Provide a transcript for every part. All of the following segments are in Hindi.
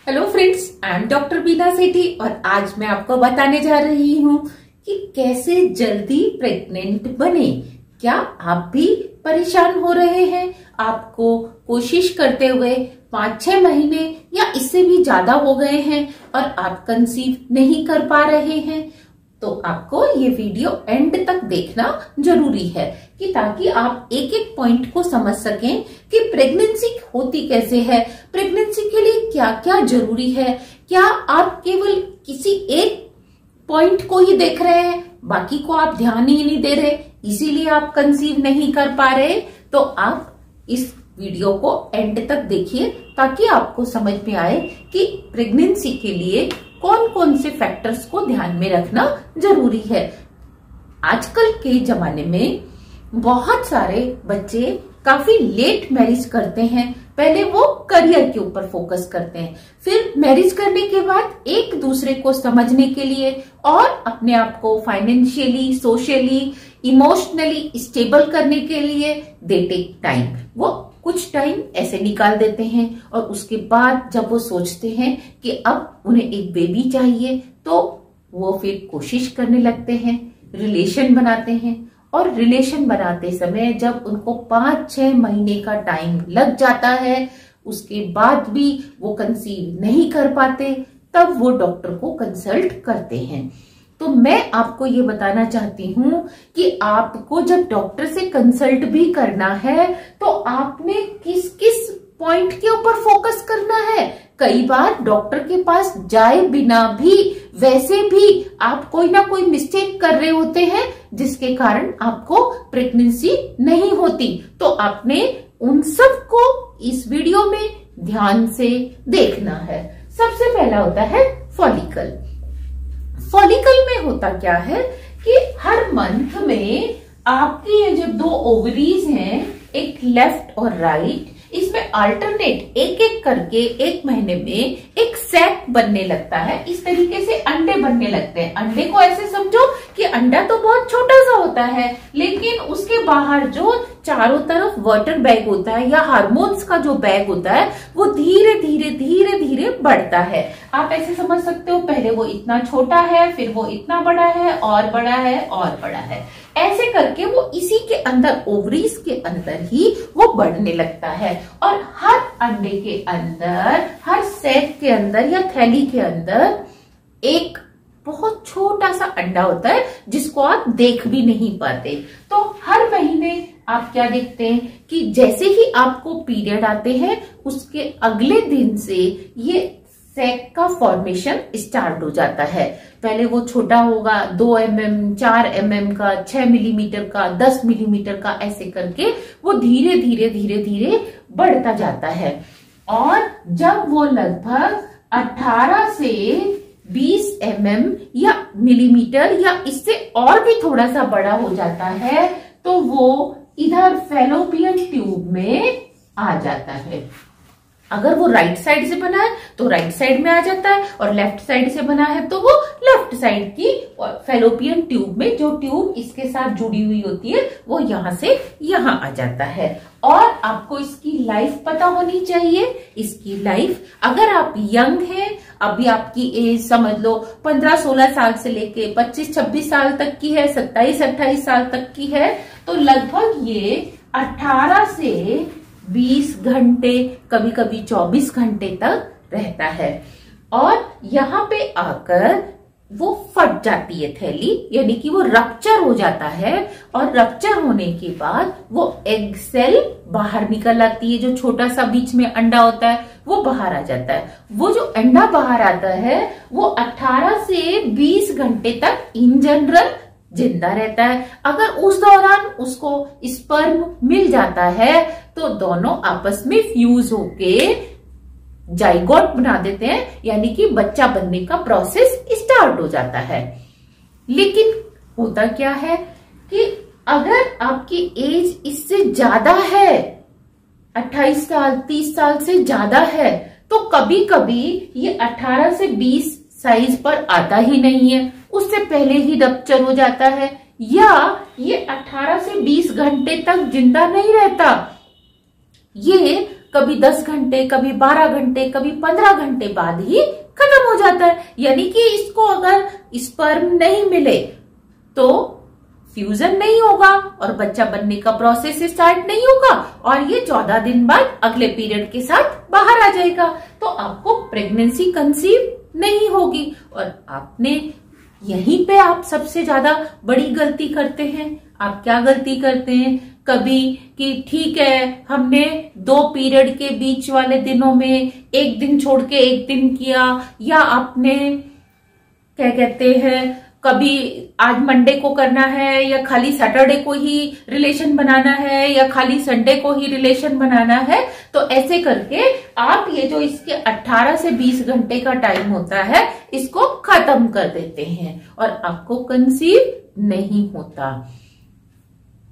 Hello friends, I am doctor Beena Sethi और आज मैं आपको बताने जा रही हूँ कि कैसे जल्दी प्रेग्नेंट बने। क्या आप भी परेशान हो रहे हैं? आपको कोशिश करते हुए 5-6 महीने या इससे भी ज्यादा हो गए हैं और आप कंसीव नहीं कर पा रहे हैं, तो आपको ये वीडियो एंड तक देखना जरूरी है कि ताकि आप एक एक पॉइंट को समझ सकें कि प्रेगनेंसी होती कैसे है, प्रेगनेंसी के लिए क्या क्या जरूरी है। क्या आप केवल किसी एक पॉइंट को ही देख रहे हैं, बाकी को आप ध्यान ही नहीं दे रहे, इसीलिए आप कंसीव नहीं कर पा रहे? तो आप इस वीडियो को एंड तक देखिए ताकि आपको समझ में आए कि प्रेगनेंसी के लिए कौन कौन से फैक्टर्स को ध्यान में रखना जरूरी है। आजकल के जमाने में बहुत सारे बच्चे काफी लेट मैरिज करते हैं। पहले वो करियर के ऊपर फोकस करते हैं, फिर मैरिज करने के बाद एक दूसरे को समझने के लिए और अपने आप को फाइनेंशियली, सोशली, इमोशनली स्टेबल करने के लिए दे टेक टाइम। वो कुछ टाइम ऐसे निकाल देते हैं और उसके बाद जब वो सोचते हैं कि अब उन्हें एक बेबी चाहिए, तो वो फिर कोशिश करने लगते हैं, रिलेशन बनाते हैं। और रिलेशन बनाते समय जब उनको 5-6 महीने का टाइम लग जाता है, उसके बाद भी वो कंसीव नहीं कर पाते, तब वो डॉक्टर को कंसल्ट करते हैं। तो मैं आपको ये बताना चाहती हूँ कि आपको जब डॉक्टर से कंसल्ट भी करना है तो आपने किस किस पॉइंट के ऊपर फोकस करना है। कई बार डॉक्टर के पास जाए बिना भी वैसे भी आप कोई ना कोई मिस्टेक कर रहे होते हैं जिसके कारण आपको प्रेगनेंसी नहीं होती। तो आपने उन सब को इस वीडियो में ध्यान से देखना है। सबसे पहला होता है फॉलिकल। फॉलिकल में होता क्या है कि हर मंथ में आपके ये जो 2 ओवरीज हैं, एक लेफ्ट और राइट, इसमें अल्टरनेट एक एक करके एक महीने में एक सैक बनने लगता है। इस तरीके से अंडे बनने लगते हैं। अंडे को ऐसे समझो कि अंडा तो बहुत छोटा सा होता है, लेकिन उसके बाहर जो चारों तरफ वाटर बैग होता है या हार्मोन्स का जो बैग होता है, वो धीरे धीरे धीरे धीरे बढ़ता है। आप ऐसे समझ सकते हो, पहले वो इतना छोटा है, फिर वो इतना बड़ा है, और बड़ा है, और बड़ा है। ऐसे करके वो इसी के अंदर, ओवरीज के अंदर ही वो बढ़ने लगता है। और हर अंडे के अंदर, हर सैक के अंदर या थैली के अंदर एक बहुत छोटा सा अंडा होता है जिसको आप देख भी नहीं पाते। तो हर महीने आप क्या देखते हैं कि जैसे ही आपको पीरियड आते हैं, उसके अगले दिन से ये सैक का फॉर्मेशन स्टार्ट हो जाता है। पहले वो छोटा होगा, 2 mm, 4 mm का, 6 मिलीमीटर का, 10 मिलीमीटर का, ऐसे करके वो धीरे धीरे धीरे धीरे बढ़ता जाता है। और जब वो लगभग 18 से 20 mm या मिलीमीटर या इससे और भी थोड़ा सा बड़ा हो जाता है, तो वो इधर फैलोपियन ट्यूब में आ जाता है। अगर वो राइट साइड से बना है तो राइट साइड में आ जाता है, और लेफ्ट साइड से बना है तो वो लेफ्ट साइड की फैलोपियन ट्यूब में, जो ट्यूब इसके साथ जुड़ी हुई होती है, वो यहाँ से यहाँ आ जाता है। और आपको इसकी लाइफ पता होनी चाहिए। इसकी लाइफ, अगर आप यंग हैं, अभी आपकी एज समझ लो 15-16 साल से लेके 25-26 साल तक की है, 27-28 साल तक की है, तो लगभग ये 18 से 20 घंटे, कभी कभी 24 घंटे तक रहता है। और यहाँ पे आकर वो फट जाती है थैली, यानी कि वो रप्चर हो जाता है। और रप्चर होने के बाद वो एग सेल बाहर निकल आती है। जो छोटा सा बीच में अंडा होता है वो बाहर आ जाता है। वो जो अंडा बाहर आता है वो 18 से 20 घंटे तक इन जनरल जिंदा रहता है। अगर उस दौरान उसको स्पर्म मिल जाता है तो दोनों आपस में फ्यूज होके जाइगोट बना देते हैं, यानी कि बच्चा बनने का प्रोसेस स्टार्ट हो जाता है। लेकिन होता क्या है कि अगर आपकी एज इससे ज्यादा है, 28 साल 30 साल से ज्यादा है, तो कभी कभी ये 18 से 20 साइज पर आता ही नहीं है, उससे पहले ही रप्चर हो जाता है, या ये 18 से 20 घंटे तक जिंदा नहीं रहता। ये कभी 10 घंटे, कभी 12 घंटे, कभी 15 घंटे बाद ही खत्म हो जाता है। यानी कि इसको अगर स्पर्म नहीं मिले तो फ्यूजन नहीं होगा और बच्चा बनने का प्रोसेस स्टार्ट नहीं होगा और ये 14 दिन बाद अगले पीरियड के साथ बाहर आ जाएगा, तो आपको प्रेगनेंसी कंसीव नहीं होगी। और आपने यहीं पे आप सबसे ज्यादा बड़ी गलती करते हैं। आप क्या गलती करते हैं कभी कि ठीक है हमने 2 पीरियड के बीच वाले दिनों में एक दिन छोड़ के एक दिन किया, या आपने क्या कहते हैं कभी आज मंडे को करना है या खाली सैटरडे को ही रिलेशन बनाना है या खाली संडे को ही रिलेशन बनाना है, तो ऐसे करके आप ये जो इसके 18 से 20 घंटे का टाइम होता है इसको खत्म कर देते हैं और आपको कंसीव नहीं होता।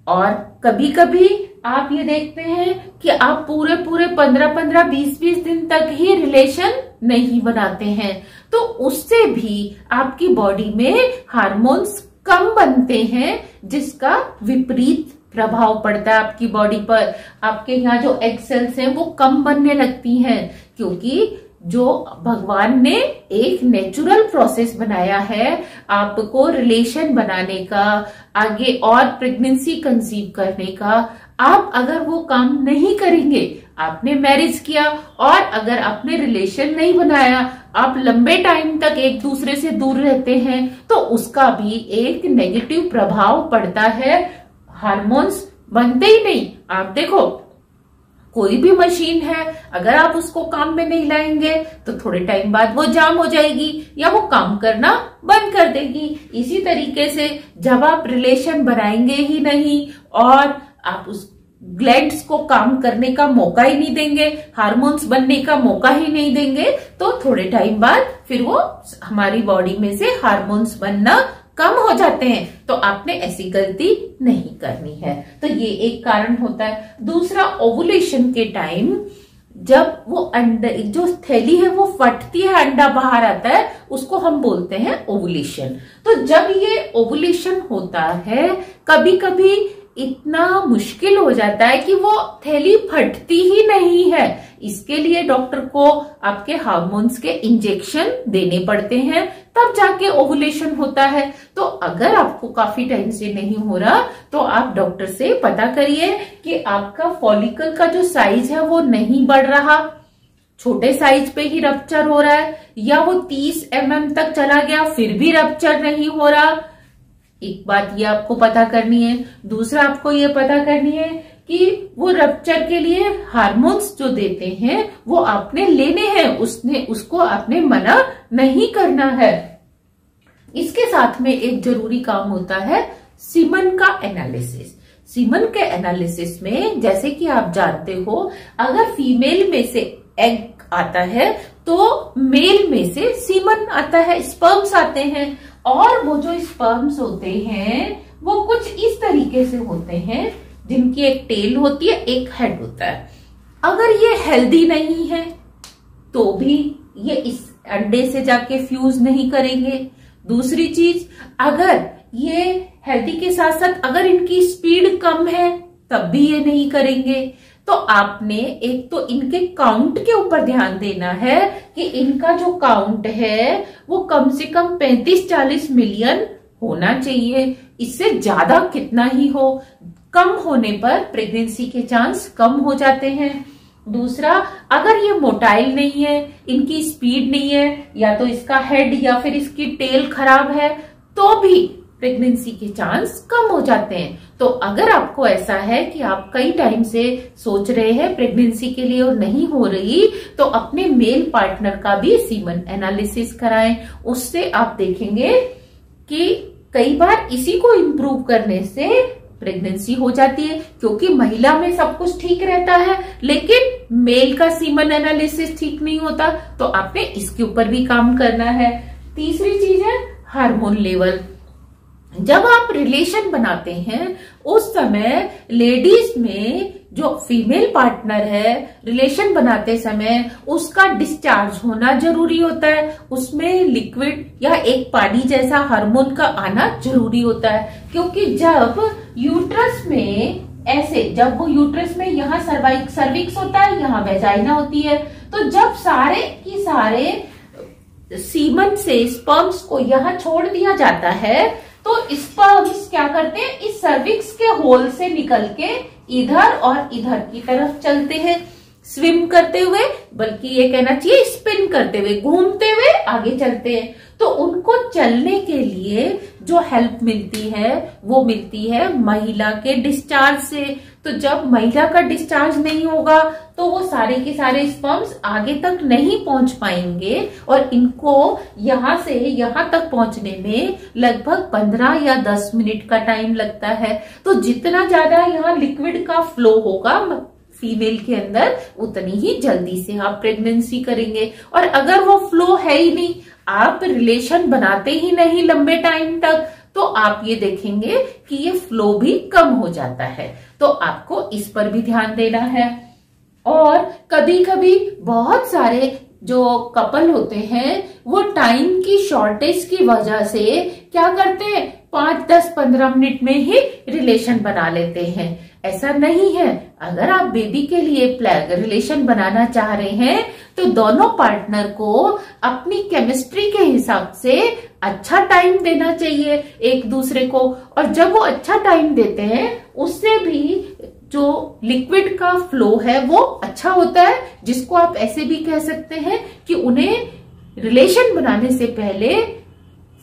और कभी कभी आप ये देखते हैं कि आप पूरे 15-15, 20-20 दिन तक ही रिलेशन नहीं बनाते हैं, तो उससे भी आपकी बॉडी में हार्मोन्स कम बनते हैं जिसका विपरीत प्रभाव पड़ता है आपकी बॉडी पर। आपके यहाँ जो एग सेल्स हैं वो कम बनने लगती हैं, क्योंकि जो भगवान ने एक नेचुरल प्रोसेस बनाया है आपको रिलेशन बनाने का, आगे और प्रेगनेंसी कंसीव करने का, आप अगर वो काम नहीं करेंगे, आपने मैरिज किया और अगर आपने रिलेशन नहीं बनाया, आप लंबे टाइम तक एक दूसरे से दूर रहते हैं, तो उसका भी एक नेगेटिव प्रभाव पड़ता है। हार्मोन्स बनते ही नहीं। आप देखो कोई भी मशीन है, अगर आप उसको काम में नहीं लाएंगे तो थोड़े टाइम बाद वो जाम हो जाएगी या वो काम करना बंद कर देगी। इसी तरीके से जब आप रिलेशन बनाएंगे ही नहीं और आप उस ग्लैंड्स को काम करने का मौका ही नहीं देंगे, हार्मोन्स बनने का मौका ही नहीं देंगे, तो थोड़े टाइम बाद फिर वो हमारी बॉडी में से हार्मोन्स बनना कम हो जाते हैं। तो आपने ऐसी गलती नहीं करनी है। तो ये एक कारण होता है। दूसरा, ओवुलेशन के टाइम जब वो अंडा, जो थैली है वो फटती है, अंडा बाहर आता है, उसको हम बोलते हैं ओवुलेशन। तो जब ये ओवुलेशन होता है कभी कभी इतना मुश्किल हो जाता है कि वो थैली फटती ही नहीं है। इसके लिए डॉक्टर को आपके हार्मोन्स के इंजेक्शन देने पड़ते हैं, तब जाके ओवुलेशन होता है। तो अगर आपको काफी टाइम से नहीं हो रहा तो आप डॉक्टर से पता करिए कि आपका फॉलिकल का जो साइज है वो नहीं बढ़ रहा, छोटे साइज पे ही रप्चर हो रहा है, या वो 30 mm तक चला गया फिर भी रप्चर नहीं हो रहा। एक बात ये आपको पता करनी है। दूसरा, आपको ये पता करनी है कि वो रप्चर के लिए हार्मोन्स जो देते हैं वो आपने लेने हैं, उसको आपने मना नहीं करना है। इसके साथ में एक जरूरी काम होता है सीमन का एनालिसिस। सीमन के एनालिसिस में जैसे कि आप जानते हो, अगर फीमेल में से एग आता है तो मेल में से सीमन आता है, स्पर्म्स आते हैं। और वो जो स्पर्म्स होते हैं वो कुछ इस तरीके से होते हैं, जिनकी एक टेल होती है, एक हेड होता है। अगर ये हेल्दी नहीं है तो भी ये इस अंडे से जाके फ्यूज नहीं करेंगे। दूसरी चीज, अगर ये हेल्दी के साथ साथ अगर इनकी स्पीड कम है तब भी ये नहीं करेंगे। तो आपने एक तो इनके काउंट के ऊपर ध्यान देना है कि इनका जो काउंट है वो कम से कम 35-40 मिलियन होना चाहिए। इससे ज्यादा कितना ही हो, कम होने पर प्रेगनेंसी के चांस कम हो जाते हैं। दूसरा, अगर ये मोटाइल नहीं है, इनकी स्पीड नहीं है, या तो इसका हेड या फिर इसकी टेल खराब है, तो भी प्रेगनेंसी के चांस कम हो जाते हैं। तो अगर आपको ऐसा है कि आप कई टाइम से सोच रहे हैं प्रेगनेंसी के लिए और नहीं हो रही, तो अपने मेल पार्टनर का भी सीमन एनालिसिस कराएं। उससे आप देखेंगे कि कई बार इसी को इम्प्रूव करने से प्रेगनेंसी हो जाती है, क्योंकि महिला में सब कुछ ठीक रहता है लेकिन मेल का सीमन एनालिसिस ठीक नहीं होता। तो आपने इसके ऊपर भी काम करना है। तीसरी चीज है हार्मोन लेवल। जब आप रिलेशन बनाते हैं उस समय लेडीज में जो फीमेल पार्टनर है, रिलेशन बनाते समय उसका डिस्चार्ज होना जरूरी होता है। उसमें लिक्विड या एक पानी जैसा हार्मोन का आना जरूरी होता है, क्योंकि जब यूट्रस में ऐसे जब वो यूट्रस में यहाँ सर्विक्स होता है, यहाँ वेजाइना होती है, तो जब सारे की सारे सीमन से स्पर्म्स को यहाँ छोड़ दिया जाता है तो स्पर्म्स क्या करते हैं, इस सर्विक्स के होल से निकल के इधर और इधर की तरफ चलते हैं, स्विम करते हुए, बल्कि ये कहना चाहिए स्पिन करते हुए, घूमते हुए आगे चलते हैं। तो उनको चलने के लिए जो हेल्प मिलती है वो मिलती है महिला के डिस्चार्ज से। तो जब महिला का डिस्चार्ज नहीं होगा तो वो सारे के सारे स्पर्म्स आगे तक नहीं पहुंच पाएंगे और इनको यहां से यहां तक पहुंचने में लगभग 15 या 10 मिनट का टाइम लगता है। तो जितना ज्यादा यहाँ लिक्विड का फ्लो होगा फीमेल के अंदर, उतनी ही जल्दी से आप प्रेगनेंसी करेंगे। और अगर वो फ्लो है ही नहीं, आप रिलेशन बनाते ही नहीं लंबे टाइम तक, तो आप ये देखेंगे कि ये फ्लो भी कम हो जाता है। तो आपको इस पर भी ध्यान देना है। और कभी कभी बहुत सारे जो कपल होते हैं वो टाइम की शॉर्टेज की वजह से क्या करते हैं, 5, 10, 15 मिनट में ही रिलेशन बना लेते हैं। ऐसा नहीं है। अगर आप बेबी के लिए रिलेशन बनाना चाह रहे हैं तो दोनों पार्टनर को अपनी केमिस्ट्री के हिसाब से अच्छा टाइम देना चाहिए एक दूसरे को। और जब वो अच्छा टाइम देते हैं उससे भी जो लिक्विड का फ्लो है वो अच्छा होता है, जिसको आप ऐसे भी कह सकते हैं कि उन्हें रिलेशन बनाने से पहले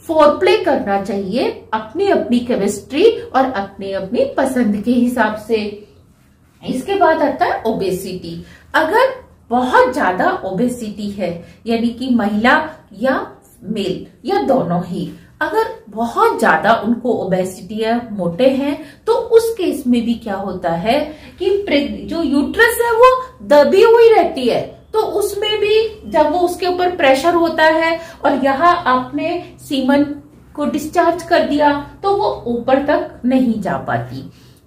फोरप्ले करना चाहिए अपनी अपनी केमिस्ट्री और अपनी अपनी पसंद के हिसाब से। इसके बाद आता है ओबेसिटी। अगर बहुत ज्यादा ओबेसिटी है, यानी कि महिला या मेल या दोनों ही, अगर बहुत ज्यादा उनको ओबेसिटी है, मोटे हैं, तो उस केस में भी क्या होता है कि जो यूट्रस है वो दबी हुई रहती है। तो उसमें भी जब वो उसके ऊपर प्रेशर होता है और यहाँ आपने सीमन को डिस्चार्ज कर दिया तो वो ऊपर तक नहीं जा पाती।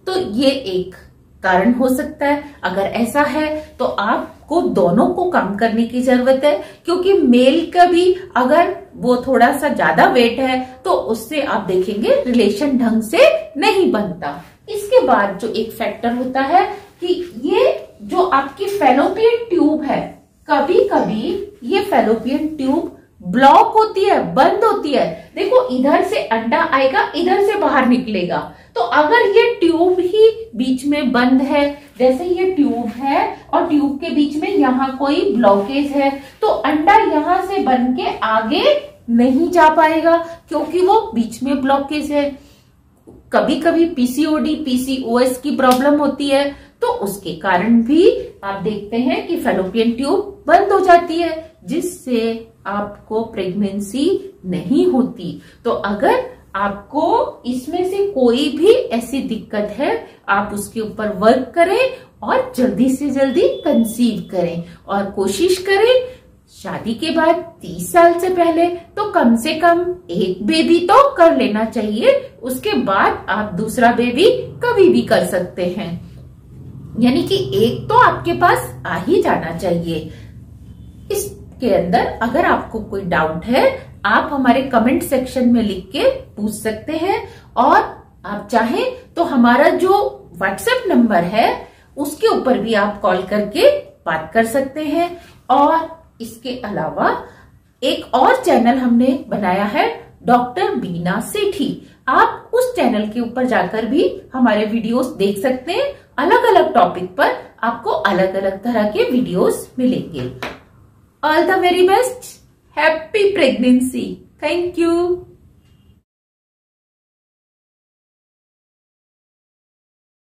तो ये एक कारण हो सकता है। अगर ऐसा है तो आपको दोनों को कम करने की जरूरत है, क्योंकि मेल का भी अगर वो थोड़ा सा ज्यादा वेट है तो उससे आप देखेंगे रिलेशन ढंग से नहीं बनता। इसके बाद जो एक फैक्टर होता है कि ये जो आपकी फैलोपियन ट्यूब है, कभी कभी ये फैलोपियन ट्यूब ब्लॉक होती है, बंद होती है। देखो इधर से अंडा आएगा, इधर से बाहर निकलेगा। तो अगर ये ट्यूब ही बीच में बंद है, जैसे ये ट्यूब है और ट्यूब के बीच में यहाँ कोई ब्लॉकेज है, तो अंडा यहाँ से बन के आगे नहीं जा पाएगा क्योंकि वो बीच में ब्लॉकेज है। कभी कभी पीसीओडी, पीसीओएस की प्रॉब्लम होती है, तो उसके कारण भी आप देखते हैं कि फैलोपियन ट्यूब बंद हो जाती है, जिससे आपको प्रेगनेंसी नहीं होती। तो अगर आपको इसमें से कोई भी ऐसी दिक्कत है, आप उसके ऊपर वर्क करें और जल्दी से जल्दी कंसीव करें। और कोशिश करें शादी के बाद 30 साल से पहले तो कम से कम एक बेबी तो कर लेना चाहिए। उसके बाद आप दूसरा बेबी कभी भी कर सकते हैं, यानी कि एक तो आपके पास आ ही जाना चाहिए। इसके अंदर अगर आपको कोई डाउट है, आप हमारे कमेंट सेक्शन में लिख के पूछ सकते हैं। और आप चाहें तो हमारा जो व्हाट्सएप नंबर है उसके ऊपर भी आप कॉल करके बात कर सकते हैं। और इसके अलावा एक और चैनल हमने बनाया है, डॉक्टर बीना सेठी। आप उस चैनल के ऊपर जाकर भी हमारे वीडियोस देख सकते हैं। अलग अलग टॉपिक पर आपको अलग अलग तरह के वीडियोस मिलेंगे। All the very best, happy pregnancy. Thank you.